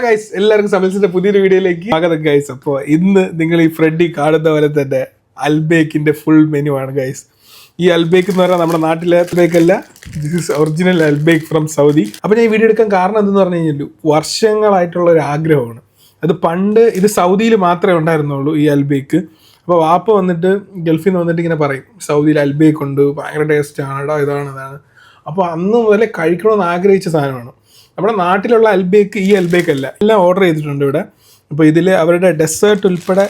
Guys, എല്ലാവർക്കും സമൽസിന്റെ പുതിയൊരു വീഡിയോയിലേക്ക് സ്വാഗതം ഗൈസ്. അപ്പോൾ ഇന്ന് നിങ്ങൾ ഈ ഫ്രണ്ടി കാണുന്ന പോലെ തന്നെ അൽബേക്കിന്റെ ഫുൾ മെനു ആണ് ഗൈസ്. ഈ അൽബേക്ക് എന്ന് പറഞ്ഞാൽ നമ്മുടെ നാട്ടിലെ അൽബേക്കല്ല, this is original Albaik from Saudi. അപ്പോൾ ഞാൻ ഈ വീഡിയോ എടുക്കാൻ കാരണം എന്തെന്ന് പറഞ്ഞു കഴിഞ്ഞാൽ വർഷങ്ങളായിട്ടുള്ള ഒരു ആഗ്രഹമാണ്. അത് പണ്ട് ഇത് സൗദിയിൽ മാത്രമേ ഉണ്ടായിരുന്നുള്ളൂ ഈ അൽബേക്ക്. അപ്പോൾ വാപ്പ വന്നിട്ട് ഗൾഫിൽ നിന്ന് വന്നിട്ട് ഇങ്ങനെ പറയും, സൗദിയിൽ അൽബേക്ക് ഉണ്ട്, ഭയങ്കര ടേസ്റ്റ് ആണ്, ഇതാണ്. അപ്പോൾ അന്ന് മുതലേ കഴിക്കണമെന്ന് ആഗ്രഹിച്ച സാധനമാണ്. നമ്മുടെ നാട്ടിലുള്ള അൽബേക്ക് ഈ അൽബേക്ക് അല്ല, എല്ലാം ഓർഡർ ചെയ്തിട്ടുണ്ട് ഇവിടെ. അപ്പോൾ ഇതിൽ അവരുടെ ഡെസേർട്ട് ഉൾപ്പെടെ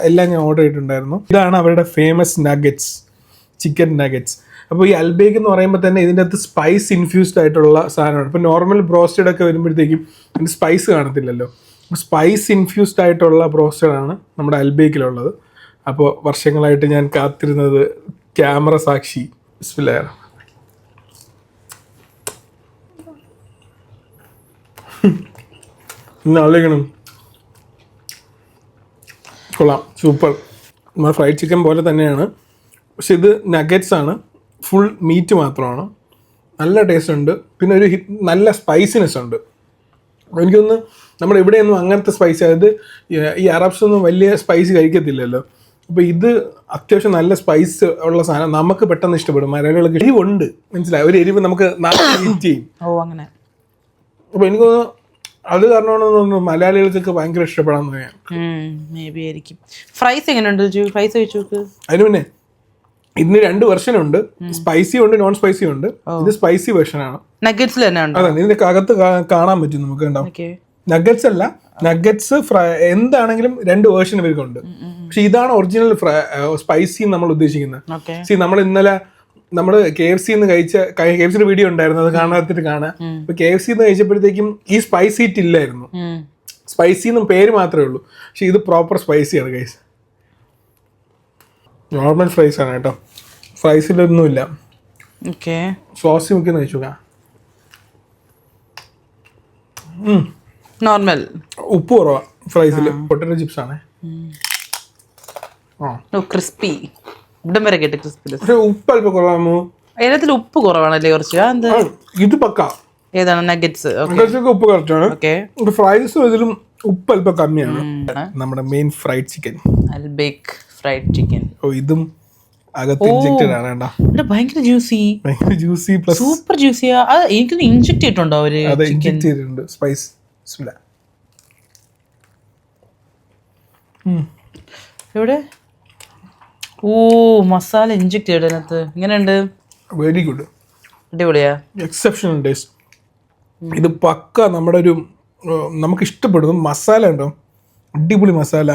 എല്ലാം ഞാൻ ഓർഡർ ചെയ്തിട്ടുണ്ടായിരുന്നു. ഇതാണ് അവരുടെ ഫേമസ് നഗറ്റ്സ്, ചിക്കൻ നഗറ്റ്സ്. അപ്പോൾ ഈ അൽബേക്ക് എന്ന് പറയുമ്പോൾ തന്നെ ഇതിൻ്റെ അകത്ത് സ്പൈസ് ഇൻഫ്യൂസ്ഡ് ആയിട്ടുള്ള സാധനമാണ്. ഇപ്പോൾ നോർമൽ ബ്രോസ്റ്റഡ് ഒക്കെ വരുമ്പോഴത്തേക്കും ഇതിന് സ്പൈസ് കാണത്തില്ലല്ലോ. സ്പൈസ് ഇൻഫ്യൂസ്ഡ് ആയിട്ടുള്ള ബ്രോസ്റ്റഡാണ് നമ്മുടെ അൽബേക്കിലുള്ളത്. അപ്പോൾ വർഷങ്ങളായിട്ട് ഞാൻ കാത്തിരുന്നത് ക്യാമറ സാക്ഷി. ബിസ്മില്ലാഹിർ ആലോചിക്കണം. കൊള്ളാം, സൂപ്പർ. നമ്മുടെ ഫ്രൈഡ് ചിക്കൻ പോലെ തന്നെയാണ്, പക്ഷെ ഇത് നഗറ്റ്സ് ആണ്, ഫുൾ മീറ്റ് മാത്രമാണ്. നല്ല ടേസ്റ്റ് ഉണ്ട്, പിന്നെ ഒരു നല്ല സ്പൈസിനെസ് ഉണ്ട്. എനിക്കൊന്ന് നമ്മുടെ ഇവിടെയൊന്നും അങ്ങനത്തെ സ്പൈസി, അതായത് ഈ അറബ്സ് ഒന്നും വലിയ സ്പൈസി കഴിക്കത്തില്ലല്ലോ. അപ്പോൾ ഇത് അത്യാവശ്യം നല്ല സ്പൈസ് ഉള്ള സാധനം, നമുക്ക് പെട്ടെന്ന് ഇഷ്ടപ്പെടും. മലയാളികൾക്ക് എരിവുണ്ട്, മനസ്സിലായി, ഒരു എരിവ് നമുക്ക് ഈറ്റ് ചെയ്യും. അങ്ങനെ. അപ്പോൾ എനിക്ക് തോന്നുന്നു അത് കാരണമാണെന്ന് തോന്നുന്നു മലയാളികൾക്കൊക്കെ ഭയങ്കര ഇഷ്ടപ്പെടാൻ തോന്നിയാൽ. ഫ്രൈസ് എങ്ങനെയുണ്ട്? ഫ്രൈസ് കഴിച്ചു. അതിന് പിന്നെ ഇതിന് 2 വെർഷൻ ഉണ്ട്, സ്പൈസി ഉണ്ട്, നോൺ സ്പൈസി ഉണ്ട്. ഇത് സ്പൈസി വെർഷൻ ആണ്. നഗറ്റ്സിൽ തന്നെ ഉണ്ട്. അതെ, ഇതിന്റെ അകത്ത് കാണാൻ പറ്റും നമുക്ക്. ഉണ്ടാവും നഗറ്റ്സ് അല്ല, നഗറ്റ്സ് എന്താണെങ്കിലും 2 വേർഷൻ ഇവർക്കുണ്ട്. പക്ഷെ ഇതാണ് ഒറിജിനൽ സ്പൈസി നമ്മൾ ഉദ്ദേശിക്കുന്നത്. നമ്മൾ ഇന്നലെ നമ്മള് KFC കഴിച്ച KFCയുടെ വീഡിയോ ഉണ്ടായിരുന്നു, അത് കാണാത്തിട്ട് കാണാം. അപ്പൊ KFC കഴിച്ചപ്പോഴത്തേക്കും ഈ സ്പൈസി ഇറ്റ് ഇല്ലായിരുന്നു. സ്പൈസി എന്നും പേര് മാത്രമേ ഉള്ളൂ, പക്ഷെ ഇത് പ്രോപ്പർ സ്പൈസിയാണ് ഗൈസ്. നോർമൽ ഫ്രൈസ് ആണ് കേട്ടോ, ഫ്രൈസിലൊന്നുമില്ല. സോസ് മുക്കി കഴിച്ചു. നോർമൽ ഉപ്പ് കുറവാ ഫ്രൈസിൽ. പൊട്ടറ്റോ ചിപ്സ് ആണ്, ക്രിസ്പി. ഇവിടം വരെ കേട്ട് ക്രിസ്പി. ഉപ്പ് അല്പം കുറവാമോ? അതിനകത്തിൽ ഉപ്പ് കുറവാണല്ലേ കുറച്ച്? ഇത് പക്ക. ഏതാണ്? നഗറ്റ്സ്. ഉപ്പ് കുറച്ചാണ്. ഫ്രൈസും ഇതിലും ഉപ്പ് അല്പം കമ്മിയാണ്. നമ്മുടെ main fried chicken, Al Baik fried chicken. ഇതും അകത്ത് ഇൻജെക്റ്റഡ് ആണ്. ഭയങ്കര ജ്യൂസി പ്ലസ് സൂപ്പർ ജ്യൂസിയാ. എനിക്ക് ഇൻജെക്ട് ചെയ്തിട്ടുണ്ടോ അവര്? അതെ, ഇൻജെക്ട് ചെയ്തിട്ടുണ്ട് സ്പൈസ്. എവിടെ? മസാല ഇൻജെക്ട് ചെയ്തതിനകത്ത്. ഇങ്ങനെയുണ്ട്? വെരി ഗുഡ്, അടിപൊളിയാ, എക്സെപ്ഷണൽ ടേസ്റ്റ്. ഇത് പക്ക നമ്മുടെ ഒരു നമുക്ക് ഇഷ്ടപ്പെടുന്നു. മസാല ഉണ്ടോ, അടിപൊളി മസാല.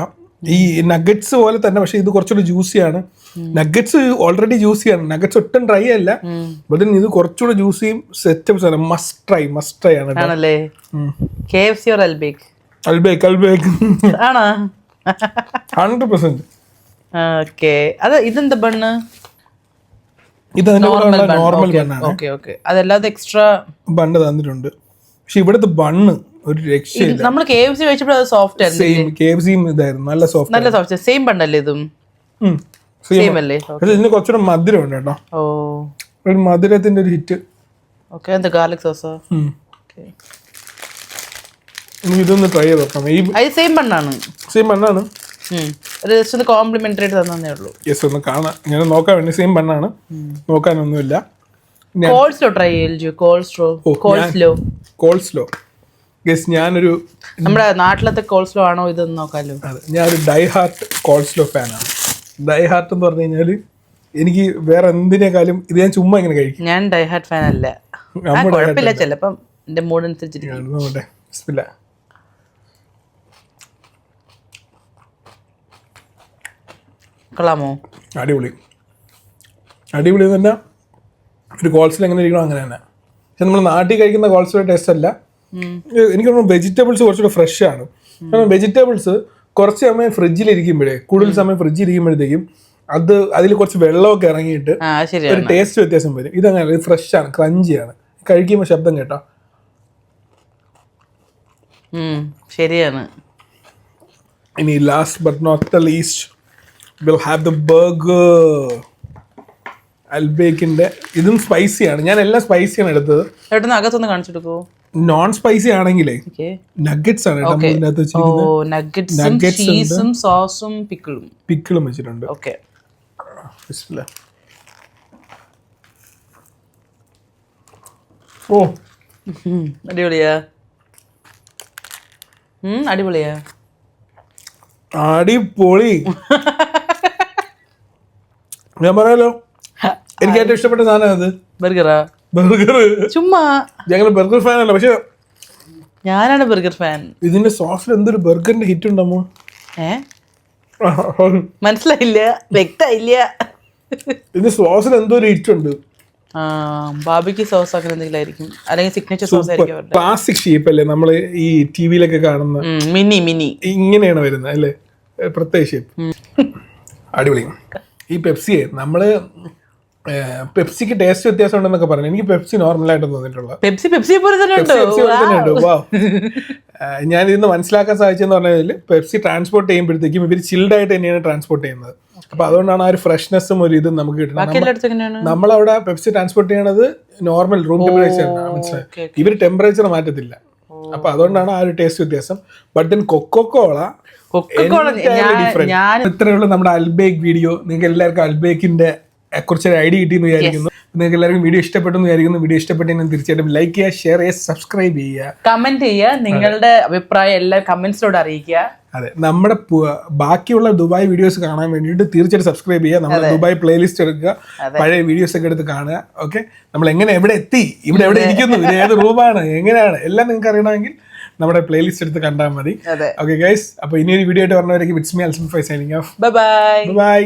ഈ നഗറ്റ്സ് പോലെ തന്നെ, പക്ഷെ ഇത് കുറച്ചുകൂടി ജ്യൂസിയാണ്. നഗറ്റ്സ് ഓൾറെഡി ജ്യൂസിയാണ്, നഗറ്റ്സ് ഒട്ടും ഡ്രൈ അല്ല. ബട്ട് ഇത് കുറച്ചുകൂടി ജ്യൂസിയും സെറ്റപ്സ് ആണ്. മസ്റ്റ് ട്രൈ ആണ്. KFC or Al Baik? അൽബേക്ക് ആണോ? 100%. അത് ഇതെന്താ ബണ്ണ്? ഇത് നോർമൽ ബണ്ണാണ്. അതല്ലാതെ എക്സ്ട്രാ ബണ്ണ് തന്നിട്ടുണ്ട്. പക്ഷെ ഇവിടുത്തെ ബണ്ണ് ഒരു രക്ഷയില്ല. നമ്മൾ KFC കഴിച്ചപ്പോൾ അത് സോഫ്റ്റ് ആയിരുന്നു. KFCയും ഇതായിരുന്നു, നല്ല സോഫ്റ്റ്. സെയിം ബണ്ണല്ലേ ഇതും? സെയിം അല്ലേ? പക്ഷെ ഇതിന് കുറച്ചുകൂടെ മധുരം ഉണ്ട് കേട്ടോ. ഒരു മധുരത്തിന്റെ ഒരു ഹിറ്റ്. എന്താ ഗാർലിക് സോസോ? ഇതൊന്ന് ട്രൈ ചെയ്ത് നോക്കാം. സെയിം ബണ്ണാണ്. കോംപ്ലിമെന്ററി ആയിട്ട് തന്നേ ഉള്ളൂ. യെസ്, ഒന്ന് കാണാം, ഞാൻ നോക്കാൻ വേണ്ടി. സെയിം ബണ്ണാണ്, നോക്കാനൊന്നുമില്ല. കോൾസ്ലോ ഗസ്, ഞാനൊരു നമ്മുടെ നാട്ടിലത്തെ കോൾസ്ലോ ആണോ ഇതെന്ന് നോക്കാലോ. അതെ, ഞാനൊരു ഡൈ ഹാർട്ട് കോൾസ്ലോ ഫാനാണ്. ഡൈ ഹാർട്ട് എന്ന് പറഞ്ഞു കഴിഞ്ഞാൽ എനിക്ക് വേറെ എന്തിനേക്കാളും ഇത് ഞാൻ ചുമ്മാ ഇങ്ങനെ കഴിക്കും. ഞാൻ ഡൈ ഹാർട്ട് ഫാൻ അല്ല, കുഴപ്പമില്ല, ചിലപ്പം എന്റെ മൂഡ് അനുസരിച്ചിരിക്കും. കൊള്ളാമോ? അടിപൊളി തന്നെ. ഒരു കോൾസ്ലോ എങ്ങനെ ഇരിക്കണോ അങ്ങനെ തന്നെ. പക്ഷെ നമ്മൾ നാട്ടിൽ കഴിക്കുന്ന കോൾസ്ലോ ടേസ്റ്റ് അല്ല. എനിക്ക് തോന്നുന്നു വെജിറ്റബിൾസ് കുറച്ചുകൂടെ ഫ്രഷ് ആണ്. കാരണം വെജിറ്റബിൾസ് കുറച്ച് സമയം കൂടുതൽ സമയം ഫ്രിഡ്ജിൽ ഇരിക്കുമ്പോഴത്തേക്കും അതിൽ കുറച്ച് വെള്ളമൊക്കെ ഇറങ്ങിയിട്ട് ഒരു ടേസ്റ്റ് വ്യത്യാസം വരും. ഇതങ്ങനെ ഫ്രഷ് ആണ്, ക്രഞ്ചിയാണ്. കഴിക്കുമ്പോൾ ശബ്ദം കേട്ടോ. ശരിയാണ്. ഇനി last but not the least we'll have the burger. അൽബേക്കിന്റെ ഇതും സ്പൈസിയാണ്. ഞാൻ എല്ലാം സ്പൈസിയാണ് എടുത്തത്. അകത്തൊന്ന് കാണിച്ചെടുക്കോ? നോൺ സ്പൈസി ആണെങ്കിലേ ഓക്കെ നഗറ്റ്സ് ആണ് കേട്ടോ നമ്മൾ ഇതിനകത്ത് ഓ വെച്ചിരിക്കുന്നത്. നഗറ്റ്സും Nuggets ഉണ്ട്. ചീസും സോസും പിക്കിളും. പിക്കിളും വെച്ചിട്ടുണ്ട്. ഓക്കെ ബിസ്മില്ലാ. ഓ അടിപൊളിയാ. അടിപൊളിയാ. അടിപൊളി. ഞാൻ പറയാലോ, എനിക്ക് ഏറ്റവും ഇഷ്ടപ്പെട്ട സാധനം അത് ബർഗറാ? ബർഗർ. ചുമ്മാ ഞങ്ങൾ ബർഗർ ഫാൻ അല്ല, പക്ഷെ ഞാനാണ് ബർഗർ ഫാൻ. ഇതിന്റെ സോസിൽ എന്തൊരു ബർഗറിന്റെ ഹിറ്റ് ഉണ്ടമ്മോ. മനസ്സിലായില്ല, വ്യക്തമായില്ല. ഇതിന്റെ സോസിൽ എന്തോ ഒരു ഹിറ്റ് ഉണ്ട്. ബാബിക്ക് സോസ് അങ്ങനെ എന്തെങ്കിലും ആയിരിക്കും, അല്ലെങ്കിൽ സിഗ്നേച്ചർ സോസ് ആയിരിക്കും അവരുടെ. പ്ലാസ്റ്റിക് ഷേപ്പ് അല്ലേ നമ്മള് ഈ ടിവിയിലൊക്കെ കാണുന്ന, മിനി ഇങ്ങനെയാണ് വരുന്നത് അല്ലേ, പ്രത്യേക ഷേപ്പ്. അടിപൊളി. ഈ പെപ്സിയെ നമ്മള് പെപ്സിക്ക് ടേസ്റ്റ് വ്യത്യാസം ഉണ്ടെന്നൊക്കെ പറഞ്ഞു. എനിക്ക് പെപ്സി നോർമലായിട്ട് തോന്നിയിട്ടുള്ള പെപ്സി പോലെ തന്നെ ഞാൻ ഇതിന്ന് മനസ്സിലാക്കാൻ സാധിച്ചെന്ന് പറഞ്ഞാൽ പെപ്സി ട്രാൻസ്പോർട്ട് ചെയ്യുമ്പോഴത്തേക്കും ഇവർ ചിൽഡ് ആയിട്ട് തന്നെയാണ് ട്രാൻസ്പോർട്ട് ചെയ്യുന്നത്. അപ്പൊ അതുകൊണ്ടാണ് ആ ഒരു ഫ്രഷ്നെസ്സും ഒരു ഇതും നമുക്ക് കിട്ടുന്നത്. നമ്മളവിടെ പെപ്സി ട്രാൻസ്പോർട്ട് ചെയ്യണത് നോർമൽ റൂം ടെമ്പറേച്ചർ മനസ്സിലായി, ഇവർ ടെമ്പറേച്ചർ മാറ്റത്തില്ല. അപ്പൊ അതുകൊണ്ടാണ് ആ ഒരു ടേസ്റ്റ് വ്യത്യാസം. ബട്ട് ദെൻ കൊക്കോകോള ഇത്രയേ ഉള്ളൂ നമ്മുടെ അൽബേക്ക് വീഡിയോ. നിങ്ങൾക്ക് എല്ലാവർക്കും അൽബേക്കിന്റെ കുറിച്ചൊരു ഐഡിയ കിട്ടിയെന്ന് വിചാരിക്കുന്നു. നിങ്ങൾക്ക് എല്ലാവർക്കും വീഡിയോ ഇഷ്ടപ്പെട്ടെന്ന് വിചാരിക്കുന്നു. വീഡിയോ ഇഷ്ടപ്പെട്ടെങ്കിൽ തീർച്ചയായിട്ടും ലൈക്ക് ചെയ്യുക, ഷെയർ ചെയ്യുക, സബ്സ്ക്രൈബ് ചെയ്യുക, കമന്റ് ചെയ്യുക. നിങ്ങളുടെ അഭിപ്രായം എല്ലാം കമന്റ്സിലൂടെ അറിയിക്കുക. അതെ, നമ്മുടെ ബാക്കിയുള്ള ദുബായ് വീഡിയോസ് കാണാൻ വേണ്ടിയിട്ട് തീർച്ചയായിട്ടും സബ്സ്ക്രൈബ് ചെയ്യുക. നമ്മുടെ ദുബായ് പ്ലേലിസ്റ്റ് എടുക്കുക, പഴയ വീഡിയോസ് ഒക്കെ എടുത്ത് കാണുക. ഓക്കെ, നമ്മൾ എങ്ങനെ എവിടെ എത്തി, ഇവിടെ എവിടെ ഇരിക്കുന്നു, ഇത് ഏത് റൂമാണ്, എങ്ങനെയാണ് എല്ലാം നിങ്ങൾക്ക് അറിയണമെങ്കിൽ നമ്മുടെ പ്ലേലിസ്റ്റ് എടുത്ത് കണ്ടാൽ മതി. ഓക്കെ ഗൈസ്, അപ്പോൾ ഇനിയൊരു വീഡിയോ ആയിട്ട് പറഞ്ഞവരേക്ക് വിറ്റ്സ് മീ അൽസൺ ഫൈ സൈനിങ് ഓഫ്. ബൈ.